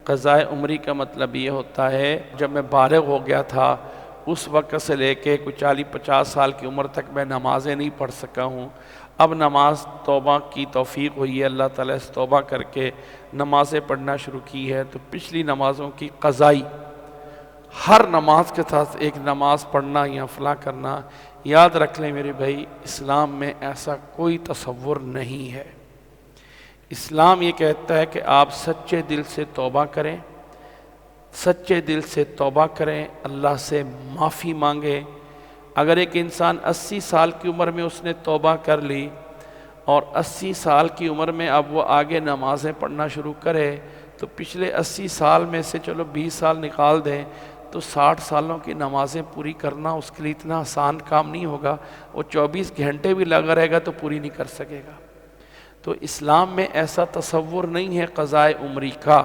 क़ज़ाए उम्री का मतलब ये होता है जब मैं बालिग़ हो गया था उस वक़्त से लेके कोई 40-50 साल की उम्र तक मैं नमाज़ें नहीं पढ़ सका हूँ। अब नमाज तौबा की तौफ़ीक़ हुई है, अल्लाह ताला से तौबा करके नमाज़ें पढ़ना शुरू की है। तो पिछली नमाज़ों की क़ज़ाई हर नमाज के साथ एक नमाज पढ़ना या फ़लाँ करना, याद रख लें मेरे भाई, इस्लाम में ऐसा कोई तसव्वुर नहीं है। इस्लाम ये कहता है कि आप सच्चे दिल से तौबा करें, सच्चे दिल से तौबा करें, अल्लाह से माफ़ी मांगे। अगर एक इंसान 80 साल की उम्र में उसने तौबा कर ली और 80 साल की उम्र में अब वो आगे नमाज़ें पढ़ना शुरू करे, तो पिछले 80 साल में से चलो 20 साल निकाल दें तो 60 सालों की नमाज़ें पूरी करना उसके लिए इतना आसान काम नहीं होगा। वो 24 घंटे भी लगा रहेगा तो पूरी नहीं कर सकेगा। तो इस्लाम में ऐसा तसव्वुर नहीं है क़ज़ाए उम्री का।